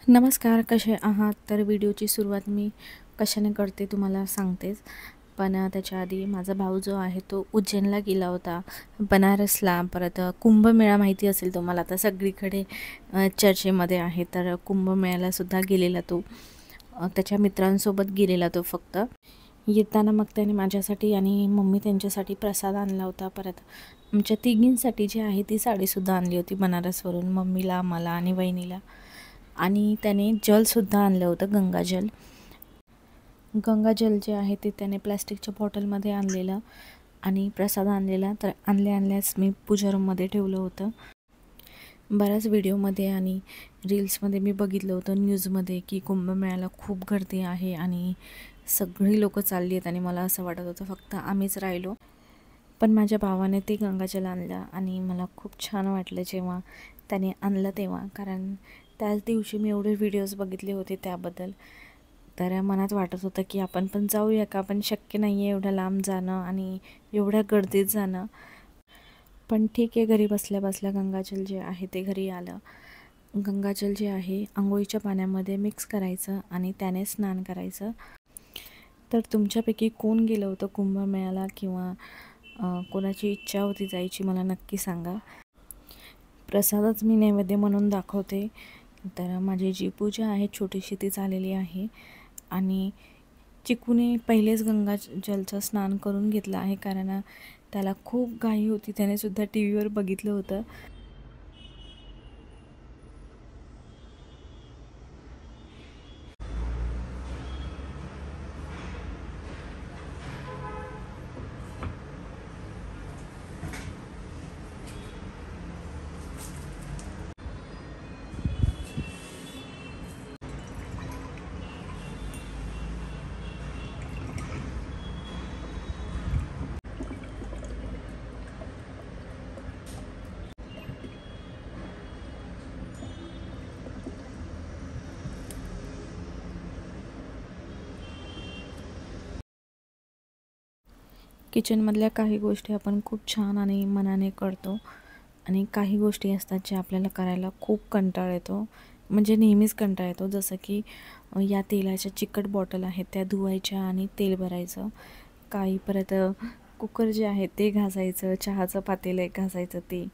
नमस्कार, कसे आहात? तर व्हिडिओची सुरुवात मी कशाने करते तुम्हाला सांगतेच, पण त्याच्या आधी माझा भाऊ जो आहे तो उज्जैनला गेला होता, बनारसला. परत कुंभमेळा माहिती असेल तुम्हाला, आता सगळीकडे चर्चेमध्ये आहे. तर कुंभमेळ्यालासुद्धा गेलेला तो, त्याच्या मित्रांसोबत गेलेला तो. फक्त येताना मग त्याने माझ्यासाठी आणि मम्मी त्यांच्यासाठी प्रसाद आणला होता. परत आमच्या तिघींसाठी जी आहे ती साडीसुद्धा आणली होती बनारसवरून, मम्मीला, मला आणि वहिनीला. आणि त्याने जलसुद्धा आणलं होतं, गंगाजल. गंगाजल जे आहे ते त्याने प्लॅस्टिकच्या बॉटलमध्ये आणलेलं आणि प्रसाद आणलेला. तर आणल्यास मी पूजा रूममध्ये ठेवलं होतं. बऱ्याच व्हिडिओमध्ये आणि रील्समध्ये मी बघितलं होतं, न्यूजमध्ये, की कुंभमेळ्याला खूप गर्दी आहे आणि सगळी लोकं चालली आहेत. आणि मला असं वाटत होतं फक्त आम्हीच राहिलो. पण माझ्या भावाने ते गंगाजल आणलं आणि मला खूप छान वाटलं जेव्हा त्याने आणलं तेव्हा. कारण त्याच दिवशी मी एवढे व्हिडिओज बघितले होते त्याबद्दल. तर मनात वाटत होतं की आपण पण जाऊया का, पण शक्य नाही आहे एवढं लांब जाणं आणि एवढ्या गर्दीत जाणं. पण ठीक आहे, घरी बसल्या बसल्या गंगाजल जे आहे ते घरी आलं. गंगाजल जे आहे आंघोळीच्या पाण्यामध्ये मिक्स करायचं आणि त्याने स्नान करायचं. तर तुमच्यापैकी कोण गेलं होतं कुंभमेळ्याला, किंवा कोणाची इच्छा होती जायची, मला नक्की सांगा. प्रसादच मी नैवेद्य म्हणून दाखवते. तर माझी जी पूजा आहे छोटीशी ती झालेली आहे. आणि चिकूने पहिलेच गंगाजलचं स्नान करून घेतलं आहे, कारण त्याला खूप घाई होती. त्याने सुद्धा टी व्हीवर बघितलं होतं. किचनमधल्या काही गोष्टी आपण खूप छान आणि मनाने करतो, आणि काही गोष्टी असतात ज्या आपल्याला करायला खूप कंटाळा येतो, म्हणजे नेहमीच कंटाळा येतो. जसं की या तेलाच्या चिकट बॉटल आहेत त्या धुवायच्या आणि तेल भरायचं. काही परत कुकर जे आहे ते घासायचं, चहाचं पातेलं एक घासायचं, ते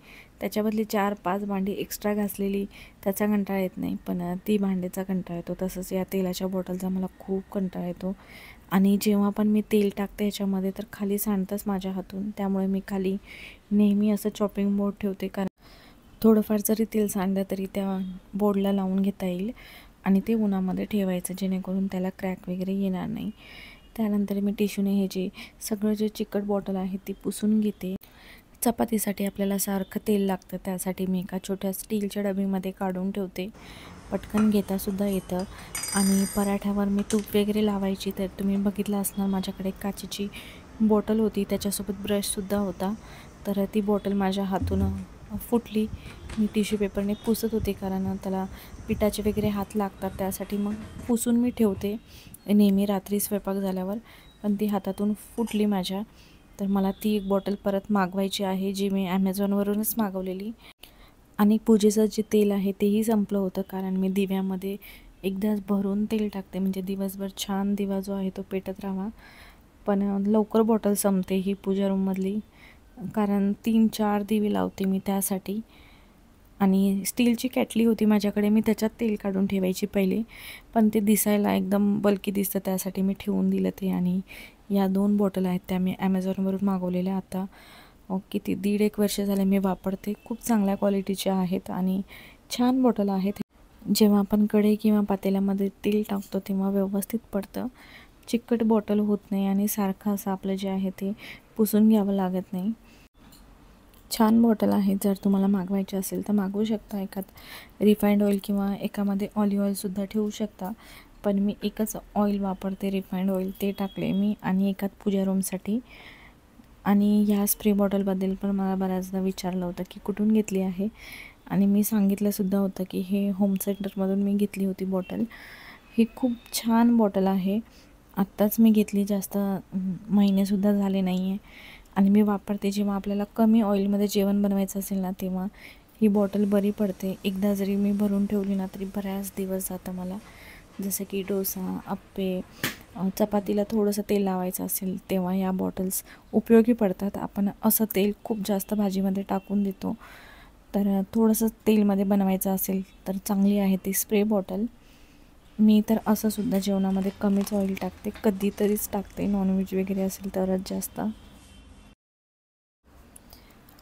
त्याच्याबदली 4-5 भांडी एक्स्ट्रा घासलेली, त्याचा कंटाळा येत नाही, पण ती भांड्याचा कंटाळा येतो. तसंच या तेलाच्या बॉटलचा मला खूप कंटाळा येतो. आणि जेव्हा पण मी तेल टाकते ह्याच्यामध्ये तर खाली सांडतंच माझ्या हातून. त्यामुळे मी खाली नेहमी असं चॉपिंग बोर्ड ठेवते, कारण थोडंफार जरी तेल सांडलं तरी त्या बोर्डला लावून घेता येईल. आणि ते उन्हामध्ये ठेवायचं जेणेकरून त्याला क्रॅक वगैरे येणार नाही. त्यानंतर मी टिश्यूने हे जे सगळं जे चिकट बॉटल आहे ती पुसून घेते. चपातीसाठी आपल्याला सारखं तेल लागतं, त्यासाठी मी एका छोट्या स्टीलच्या डबीमध्ये काढून ठेवते, पटकन घेतासुद्धा येतं. आणि पराठ्यावर मी तूप वगैरे लावायची, तर तुम्ही बघितलं असणार माझ्याकडे काचेची बॉटल होती, त्याच्यासोबत ब्रशसुद्धा होता. तर ती बॉटल माझ्या हातून फुटली. मी टिश्यू पेपरने पुसत होते, कारण त्याला पिठाचे वगैरे हात लागतात, त्यासाठी मग पुसून मी ठेवते नेहमी रात्री स्वयंपाक झाल्यावर. पण ती हातातून फुटली माझ्या. तर मला ती एक बॉटल परत मागवायची आहे, जी मी ॲमेझॉनवरूनच मागवलेली. आणि पूजेचं जे तेल आहे तेही संपलं होतं, कारण मी दिव्यामध्ये एकदाच भरून तेल टाकते, म्हणजे दिवसभर छान दिवा जो आहे तो पेटत राहावा. पण लवकर बॉटल संपते ही पूजा रूममधली, कारण 3-4 दिवे लावते मी त्यासाठी. आणि स्टीलची कॅटली होती माझ्याकडे, मी त्याच्यात तेल काढून ठेवायची पहिले, पण ते दिसायला एकदम बल्की दिसतं, त्यासाठी मी ठेवून दिलं ते. आणि या 2 बॉटल आहेत त्या मी ॲमेझॉनवरून मागवलेल्या. आता किती 1.5-1 वर्ष झाले मी वापरते. खूप चांगल्या क्वालिटीच्या आहेत आणि छान बॉटल आहेत. जेव्हा आपण कढई किंवा पातेल्यामध्ये तेल टाकतो तेव्हा व्यवस्थित पडतं, चिकट बॉटल होत नाही आणि सारखं असं आपलं जे आहे ते पुसून घ्यावं लागत नाही. छान बॉटल आहे. जर तुम्हाला मागवायची असेल तर मागवू शकता. एकात रिफाइंड ऑइल किंवा एकामध्ये ऑलिव्ह ऑइलसुद्धा ठेवू शकता. पण मी एकच ऑइल वापरते, रिफाइंड ऑइल, ते टाकले मी. आणि एकात पूजा रूमसाठी. आणि ह्या स्प्रे बॉटलबद्दल पण मला बऱ्याचदा विचारलं होतं की कुठून घेतली आहे, आणि मी सांगितलंसुद्धा होतं की हे होम सेंटरमधून मी घेतली होती बॉटल. ही खूप छान बॉटल आहे. आत्ताच मी घेतली, जास्त महिनेसुद्धा झाले नाही आहे. आणि मी वापरते जेव्हा आपल्याला कमी ऑइलमध्ये जेवण बनवायचं असेल ना, तेव्हा ही बॉटल बरी पडते. एकदा जरी मी भरून ठेवली ना तरी बऱ्याच दिवस जातं मला. जसं की डोसा, अप्पे, चपातीला थोडंसं तेल लावायचं असेल तेव्हा या बॉटल्स उपयोगी पडतात. आपण असं तेल खूप जास्त भाजीमध्ये टाकून देतो, तर थोडंसं तेलमध्ये बनवायचं असेल तर चांगली आहे ती स्प्रे बॉटल. मी तर असंसुद्धा जेवणामध्ये कमीच ऑइल टाकते, कधीतरीच टाकते, नॉनव्हेज वगैरे असेल तरच जास्त.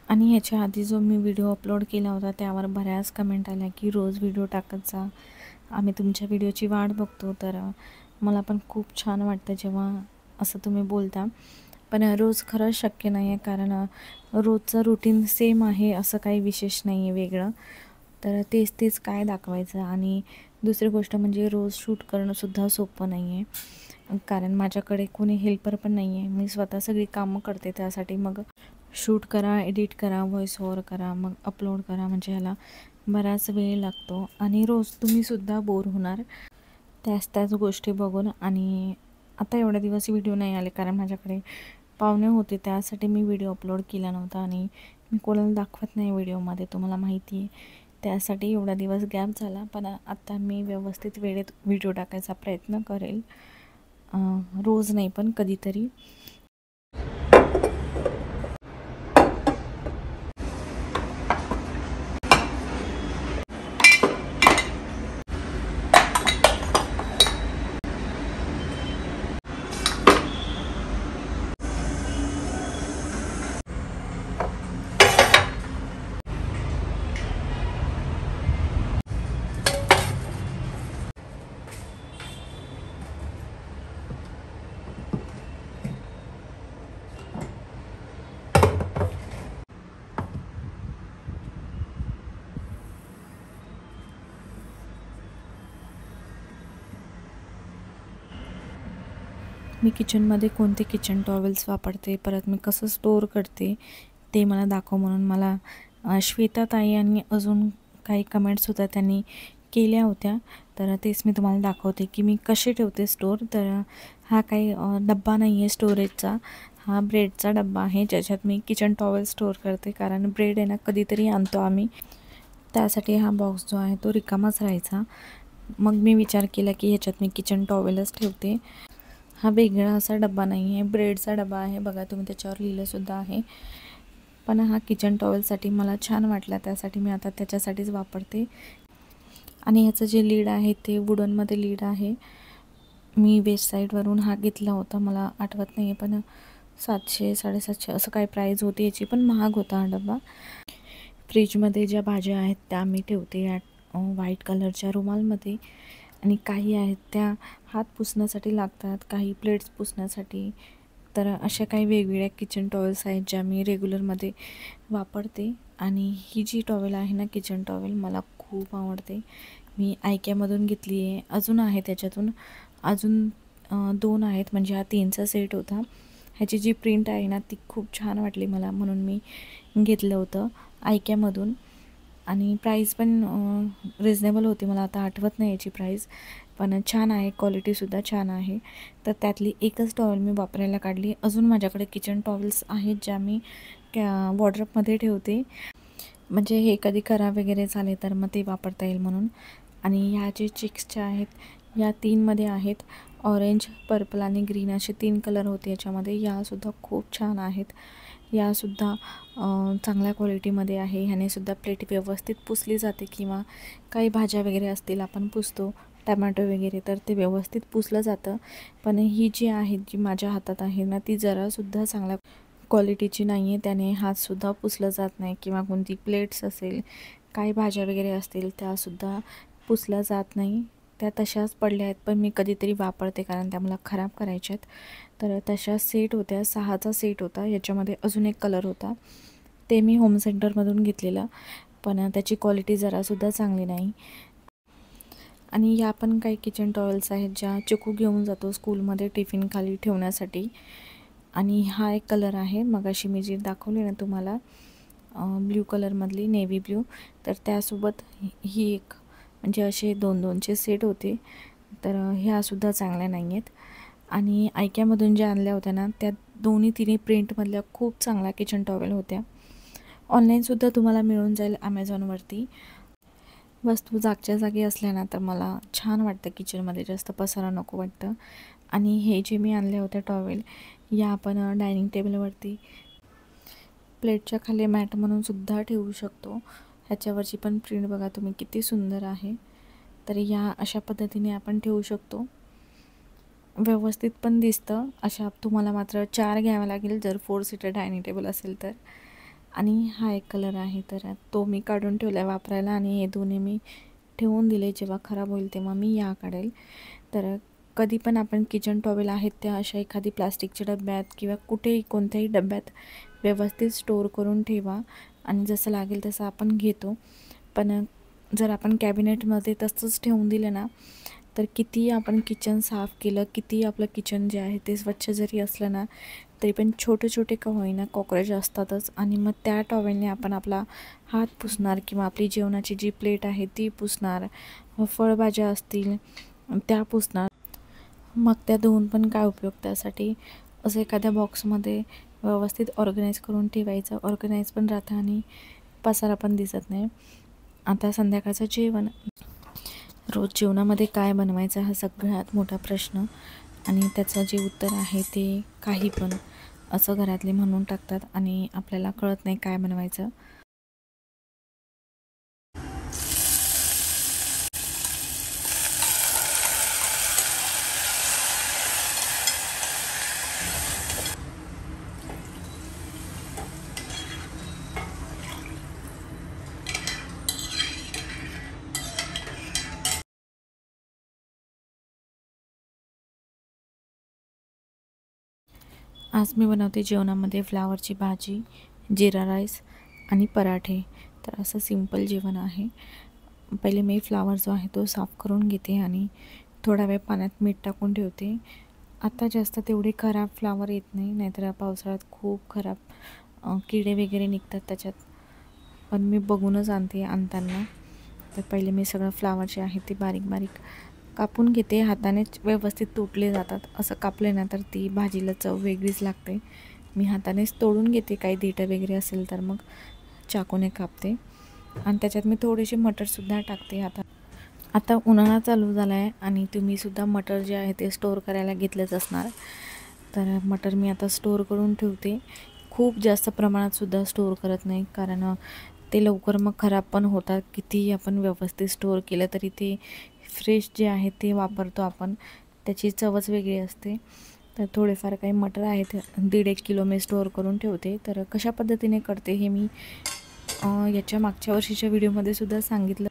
आणि ह्याच्या आधी जो मी व्हिडिओ अपलोड केला होता त्यावर बऱ्याच कमेंट आल्या की रोज व्हिडिओ टाकत जा, आम्ही तुमच्या व्हिडिओची वाट बघतो. तर मला पण खूप छान वाटतं जेव्हा असं तुम्ही बोलता. पण रोज खरंच शक्य नाही आहे, कारण रोजचं रुटीन सेम आहे, असं काही विशेष नाही आहे वेगळं. तर तेच तेच काय दाखवायचं. आणि दुसरी गोष्ट म्हणजे रोज शूट करणंसुद्धा सोपं नाही आहे, कारण माझ्याकडे कोणी हेल्पर पण नाही आहे. मी स्वतः सगळी कामं करते. त्यासाठी मग शूट करा, एडिट करा, व्हॉइस ओव्हर करा, मग अपलोड करा, म्हणजे ह्याला बराच वेळ लागतो. आणि रोज तुम्हीसुद्धा बोर होणार त्याच गोष्टी बघून. आणि आता एवढे दिवस व्हिडिओ नाही आले कारण माझ्याकडे पाहुणे होते, त्यासाठी मी व्हिडिओ अपलोड केला नव्हता. आणि मी कोणाला दाखवत नाही व्हिडिओमध्ये, तुम्हाला माहिती आहे. त्यासाठी एवढा दिवस गॅप झाला. पण आता मी व्यवस्थित वेळेत व्हिडिओ टाकायचा प्रयत्न करेल, रोज नाही पण कधीतरी. मी किचनमध्ये कोणते किचन टॉवेल्स वापरते, परत मी कसं स्टोअर करते ते मला दाखव म्हणून मला श्वेता ताई आणि अजून काही कमेंट्स होत्या त्यांनी केल्या होत्या. तर तेच मी तुम्हाला दाखवते की मी कसे ठेवते स्टोअर. तर हा काही डब्बा नाही आहे स्टोरेजचा, हा ब्रेडचा डब्बा आहे ज्याच्यात मी किचन टॉवेल स्टोअर करते. कारण ब्रेड आहे ना कधीतरी आणतो आम्ही, त्यासाठी हा बॉक्स जो आहे तो रिकामाच राहायचा. मग मी विचार केला की ह्याच्यात मी किचन टॉवेलच ठेवते. हा वेगळा असा डब्बा नाही आहे, ब्रेडचा डबा आहे बघा, तुम्ही त्याच्यावर लिहिलंसुद्धा आहे. पण हा किचन टॉवेलसाठी मला छान वाटला, त्यासाठी मी आता त्याच्यासाठीच वापरते. आणि ह्याचं जे लीड आहे ते वुडनमध्ये लीड आहे. मी वेस्ट साईडवरून हा घेतला होता, मला आठवत नाही आहे, पण 700-750 असं काय प्राईज होती याची, पण महाग होता हा डबा. फ्रीजमध्ये ज्या भाज्या आहेत त्या मी ठेवते या व्हाईट कलरच्या रुमालमध्ये. आणि काही आहेत त्या हात पुसण्यासाठी लागतात, काही प्लेट्स पुसण्यासाठी. तर अशा काही वेगवेगळ्या किचन टॉवेल्स आहेत ज्या मी रेग्युलरमध्ये वापरते. आणि ही जी टॉवेल आहे ना किचन टॉवेल मला खूप आवडते. मी आयक्यामधून घेतली आहे, अजून आहे त्याच्यातून अजून 2 आहेत, म्हणजे हा 3चा सेट होता. ह्याची जी प्रिंट आहे ना ती खूप छान वाटली मला, म्हणून मी घेतलं होतं आयक्यामधून. आणि प्राईस पण रिजनेबल होती, मला आता आठवत नाही याची प्राईस, पण छान आहे, क्वालिटीसुद्धा छान आहे. तर त्यातली एकच टॉवेल मी वापरायला काढली. अजून माझ्याकडे किचन टॉवेल्स आहेत ज्या मी वॉर्डरोबमध्ये ठेवते, म्हणजे हे कधी खराब वगैरे झाले तर मग ते वापरता येईल म्हणून. आणि ह्या जे चिक्सच्या आहेत या 3मध्ये आहेत, ऑरेंज, पर्पल आणि ग्रीन असे 3 कलर होते याच्यामध्ये. यासुद्धा खूप छान आहेत, यासुद्धा चांगल्या क्वालिटीमध्ये आहे. ह्यानेसुद्धा प्लेट व्यवस्थित पुसली जाते, किंवा काही भाज्या वगैरे असतील आपण पुसतो, टमॅटो वगैरे, तर ते व्यवस्थित पुसलं जातं. पण ही जी आहे जी माझ्या हातात आहे ना ती जरासुद्धा चांगल्या क्वालिटीची नाही आहे, त्याने हातसुद्धा पुसलं जात नाही. किंवा कोणती प्लेट्स असेल, काही भाज्या वगैरे असतील त्यासुद्धा पुसल्या जात नाही, त्या तशाच पडल्या आहेत, पण मी कधीतरी वापरते कारण त्या मला खराब करायच्या आहेत. तर तशा सेट होत्या, 6चा सेट होता. याच्यामध्ये अजून एक कलर होता, ते मी होम सेंटरमधून घेतलेलं, पण त्याची क्वालिटी जरासुद्धा चांगली नाही. आणि या पण काही किचन टॉवेल्स आहेत ज्या चिकू घेऊन जातो स्कूलमध्ये टिफिन खाली ठेवण्यासाठी. आणि हा एक कलर आहे, मगाशी मी जी दाखवली ना तुम्हाला ब्ल्यू कलरमधली, नेव्ही ब्ल्यू, तर त्यासोबत ही एक म्हणजे असे 2-2चे सेट होते. तर ह्यासुद्धा चांगल्या नाही आहेत. आणि आयक्यामधून ज्या आणल्या होत्या ना, त्या दोन्ही तिन्ही प्रिंटमधल्या खूप चांगल्या किचन टॉवेल होत्या. ऑनलाईनसुद्धा तुम्हाला मिळून जाईल ॲमेझॉनवरती. वस्तू जागच्या जागी असल्या ना तर मला छान वाटतं, किचनमध्ये जास्त पसारा नको वाटतं. आणि हे जे मी आणले होते टॉवेल, या आपण डायनिंग टेबलवरती प्लेटच्या खाली मॅट म्हणून सुद्धा ठेवू शकतो. ह्याच्यावरची पण प्रिंट बघा तुम्ही किती सुंदर आहे. तर या अशा पद्धतीने आपण ठेवू शकतो, व्यवस्थित पण दिसतं. अशा तुम्हाला मात्र 4 घ्याव्या लागेल जर 4 सीटर डायनिंग टेबल असेल तर. आणि हा एक कलर आहे, तर तो मी काढून ठेवला आहे वापरायला, आणि हे दोन्ही मी ठेवून दिले, जेव्हा खराब होईल तेव्हा मी या काढेल. तर कधी पण आपण किचन टॉवेल आहेत त्या अशा एखादी प्लास्टिकच्या डब्यात किंवा कुठेही कोणत्याही डब्यात व्यवस्थित स्टोअर करून ठेवा, आणि जसं लागेल तसं आपण घेतो. पण जर आपण कॅबिनेटमध्ये तसंच ठेवून दिलं ना, तर कितीही आपण किचन साफ केलं, कितीही आपलं किचन जे आहे ते स्वच्छ जरी असलं ना, तरी पण छोटे छोटे का होईना कॉक्रोच असतातच. आणि मग त्या टॉवेलने आपण आपला हात पुसणार किंवा आपली जेवणाची जी प्लेट आहे ती पुसणार, फळभाज्या असतील त्या पुसणार. मग त्या धुवून पण काय उपयोग त्यासाठी. असं एखाद्या बॉक्समध्ये व्यवस्थित ऑर्गनाईज करून ठेवायचं, ऑर्गनाईज पण राहतं आणि पसारा पण दिसत नाही. आता संध्याकाळचं जेवण, रोज जेवणामध्ये काय बनवायचं हा सगळ्यात मोठा प्रश्न, आणि त्याचं जे उत्तर आहे ते काही पण असं घरातले म्हणून टाकतात आणि आपल्याला कळत नाही काय बनवायचं. आज मी बनवते जेवणामध्ये फ्लावरची भाजी, जिरा राईस आणि पराठे. तर असं सिंपल जेवण आहे. पहिले मी फ्लावर जो आहे तो साफ करून घेते आणि थोडा वेळ पाण्यात मीठ टाकून ठेवते. आता जास्त तेवढे खराब फ्लावर येत नाही, नाहीतर पावसाळ्यात खूप खराब किडे वगैरे निघतात त्याच्यात. पण मी बघूनच आणते आणताना. तर पहिले मी सगळं फ्लावर जे आहे ते बारीक बारीक कापून घेते. हातानेच व्यवस्थित तुटले जातात, असं कापले ना तर ती भाजीला चव वेगळीच लागते. मी हातानेच तोडून घेते, काही देठं वगैरे असेल तर मग चाकूने कापते. आणि त्याच्यात मी थोडेसे मटरसुद्धा टाकते. आता उन्हाळा चालू झाला आहे आणि तुम्हीसुद्धा मटर जे आहे ते स्टोअर करायला घेतलेच असणार. तर मटर मी आता स्टोअर करून ठेवते. खूप जास्त प्रमाणातसुद्धा स्टोअर करत नाही, कारण ते लवकर मग खराब पण होतात. कितीही आपण व्यवस्थित स्टोअर केलं तरी ते फ्रेश जे आहे ते वापरतो आपण, त्याची चवच वेगळी असते. तर थोडेफार काही मटर आहेत, 1.5 किलो मी स्टोअर करून ठेवते. तर कशा पद्धतीने करते हे मी याच्या मागच्या वर्षीच्या व्हिडिओमध्ये सुद्धा सांगितलं.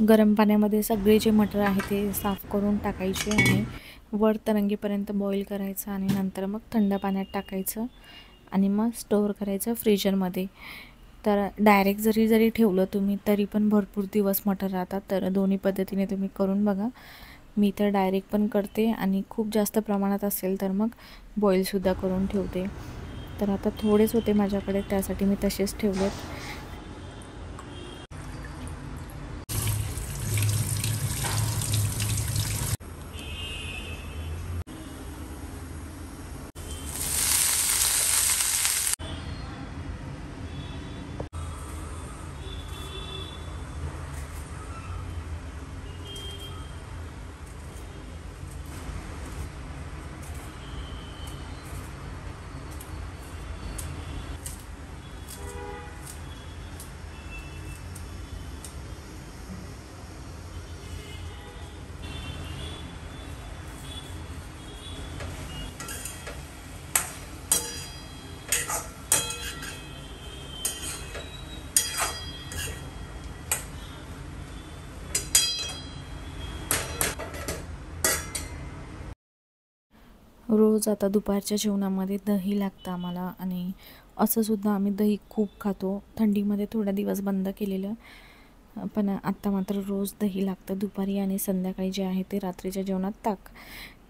गरम पाण्यामध्ये सगळे जे मटर आहे ते साफ करून टाकायचे आणि वर तरंगेपर्यंत बॉईल करायचं, आणि नंतर मग थंड पाण्यात टाकायचं आणि मग स्टोअर करायचं फ्रीजरमध्ये. तर डायरेक्ट जरी ठेवलं तुम्ही तरी पण भरपूर दिवस मटर राहतात. तर दोन्ही पद्धतीने तुम्ही करून बघा. मी तर डायरेक्ट पण करते आणि खूप जास्त प्रमाणात असेल तर मग बॉईलसुद्धा करून ठेवते. तर आता थोडेच होते माझ्याकडे, त्यासाठी मी तसेच ठेवलेत. रोज आता दुपारच्या जेवणामध्ये दही लागतं आम्हाला आणि असंसुद्धा आम्ही दही खूप खातो. थंडीमध्ये थोडा दिवस बंद केलेलं, पण आत्ता मात्र रोज दही लागतं दुपारी आणि संध्याकाळी जे आहे ते रात्रीच्या जेवणात ताक.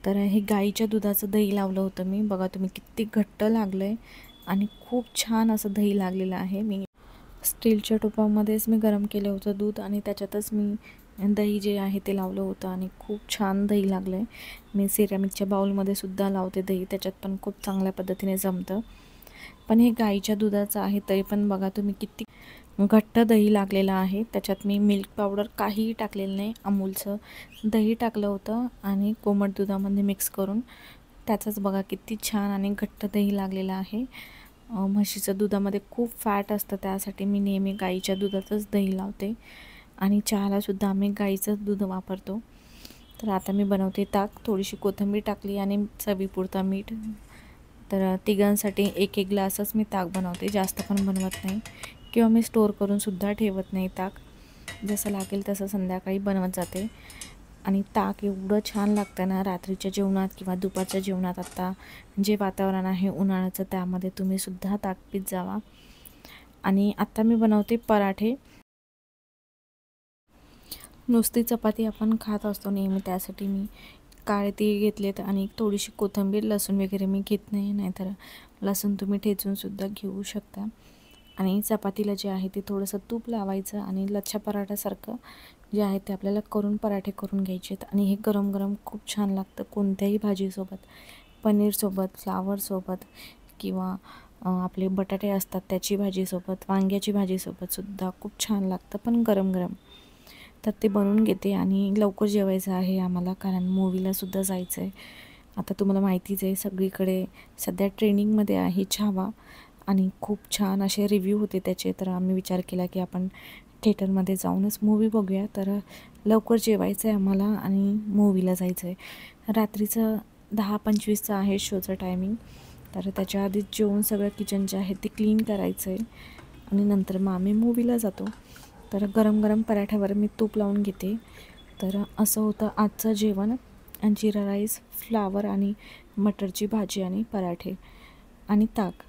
तर हे गाईच्या दुधाचं दही लावलं होतं मी. बघा तुम्ही किती घट्ट लागलं आहे आणि खूप छान असं दही लागलेलं आहे. मी स्टीलच्या टोपामध्येच मी गरम केलं होतं दूध आणि त्याच्यातच मी दही जे आहे ते लावलं होतं आणि खूप छान दही लागलं आहे. मी सिरॅमिकच्या बाउलमध्ये सुद्धा लावते दही, त्याच्यात पण खूप चांगल्या पद्धतीने जमतं. पण हे गाईच्या दुधाचं आहे तरी पण बघा तुम्ही किती घट्ट दही लागलेलं आहे. त्याच्यात मी मिल्क पावडर काहीही टाकलेलं नाही, अमूलचं दही टाकलं होतं आणि कोमट दुधामध्ये मिक्स करून त्याचंच बघा किती छान आणि घट्ट दही लागलेलं आहे. म्हशीचं दुधामध्ये खूप फॅट असतं, त्यासाठी मी नेहमी गाईच्या दुधातच दही लावते आणि चहालासुद्धा आम्ही गाईचंच दूध वापरतो. तर आता मी बनवते ताक. थोडीशी कोथिंबीर टाकली आणि चवीपुरतं मीठ. तर तिघांसाठी एक एक ग्लासच मी ताक बनवते, जास्त पण बनवत नाही किंवा मी स्टोअर करूनसुद्धा ठेवत नाही ताक. जसं लागेल तसं संध्याकाळी बनवत जाते आणि ताक एवढं छान लागतं ना रात्रीच्या जेवणात किंवा दुपारच्या जेवणात. आत्ता जे वातावरण आहे उन्हाळ्याचं त्यामध्ये तुम्हीसुद्धा ताक पीत जावा. आणि आत्ता मी बनवते पराठे. नुसती चपाती आपण खात असतो नेहमी, त्यासाठी मी काळे तीळ घेतलेत आणि थोडीशी कोथिंबीर, लसूण वगैरे मी घेत नाही, नाहीतर लसूण तुम्ही ठेचूनसुद्धा घेऊ शकता. आणि चपातीला जे आहे ते थोडंसं तूप लावायचं आणि लच्छा पराठासारखं जे आहे ते आपल्याला पराठे करून घ्यायचे आहेत. आणि हे गरम गरम खूप छान लागतं कोणत्याही भाजीसोबत, पनीरसोबत, फ्लावरसोबत किंवा आपले बटाटे असतात त्याची भाजीसोबत, वांग्याची भाजीसोबतसुद्धा खूप छान लागतं, पण गरम गरम. तर ते बनवून घेते आणि लवकर जेवायचं आहे आम्हाला, कारण मूवीलासुद्धा जायचं आहे. आता तुम्हाला माहितीच आहे सगळीकडे सध्या ट्रेनिंगमध्ये आहे छावा आणि खूप छान असे रिव्ह्यू होते त्याचे. तर आम्ही विचार केला की आपण थिएटरमध्ये जाऊनच मूवी बघूया. तर लवकर जेवायचं आहे आम्हाला आणि मूवीला जायचं आहे. रात्रीचं 10:25चं आहे शोचं टायमिंग. तर त्याच्या आधीच जेवून सगळं किचन जे आहे ते क्लीन करायचं आहे आणि नंतर मग आम्ही मूवीला जातो. तर गरम गरम पराठ्यावर मी तूप लावून घेते. तर असं होतं आजचं जेवण. जिरा राईस, फ्लावर आणि मटरची भाजी आणि पराठे आणि ताक.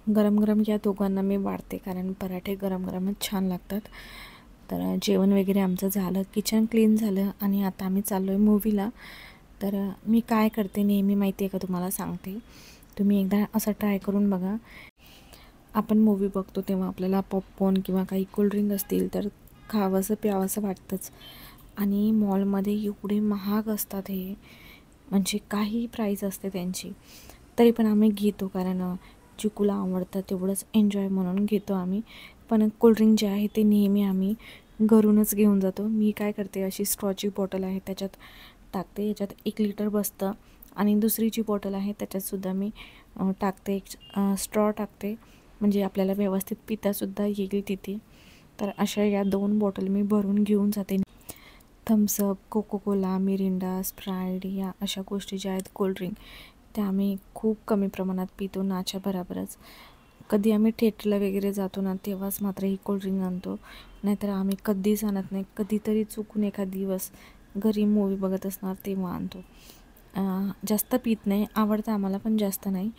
गरम गरम या दोघांना मी वाढते, कारण पराठे गरम गरमच छान लागतात. तर जेवण वगैरे आमचं झालं, किचन क्लीन झालं आणि आता आम्ही चाललो आहे मूवीला. तर मी काय करते नेहमी माहिती आहे का तुम्हाला सांगते. तुम्ही एकदा असं ट्राय करून बघा. आपण मूवी बघतो तेव्हा आपल्याला पॉपकॉर्न किंवा काही कोल्ड्रिंक असतील तर खावंसं प्यावंसं वाटतंच. आणि मॉलमध्ये एवढे महाग असतात हे, म्हणजे काही प्राईस असते त्यांची, तरी पण आम्ही घेतो, कारण चिकूला आवडतं तेवढंच एन्जॉय म्हणून घेतो आम्ही. पण कोल्ड्रिंक जे आहे ते नेहमी आम्ही घरूनच घेऊन जातो. मी काय करते, अशी स्ट्रॉची बॉटल आहे त्याच्यात टाकते, याच्यात 1 लिटर बसतं. आणि दुसरी जी बॉटल आहे त्याच्यातसुद्धा मी टाकते, स्ट्रॉ टाकते, म्हणजे आपल्याला व्यवस्थित पितासुद्धा येईल तिथे. तर अशा या 2 बॉटल मी भरून घेऊन जाते. थम्सअप, कोकोकोला, मिरिंडा, स्प्राईट या अशा गोष्टी ज्या आहेत कोल्ड्रिंक, त्या आम्ही खूप कमी प्रमाणात पितो नाच्या बरोबरच. कधी आम्ही थिएटरला वगैरे जातो ना तेव्हाच मात्र ही कोल्ड्रिंक आणतो, नाहीतर आम्ही कधीच आणत नाही. कधीतरी चुकून एखाद दिवस घरी मूवी बघत असणार तेव्हा आणतो. जास्त पित नाही, आवडतं आम्हाला पण जास्त नाही.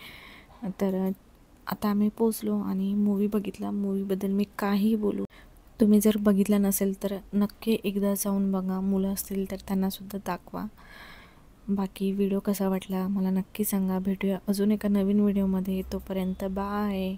तर आता आम्ही पोचलो आणि मूवी बघितला. मूवीबद्दल मी काही बोलू, तुम्ही जर बघितला नसेल तर नक्की एकदा जाऊन बघा. मुलं असतील तर त्यांनासुद्धा दाखवा. बाकी व्हिडिओ कसा वाटला मला नक्की सांगा. भेटूया अजून एका नवीन व्हिडिओमध्ये. तोपर्यंत बाय.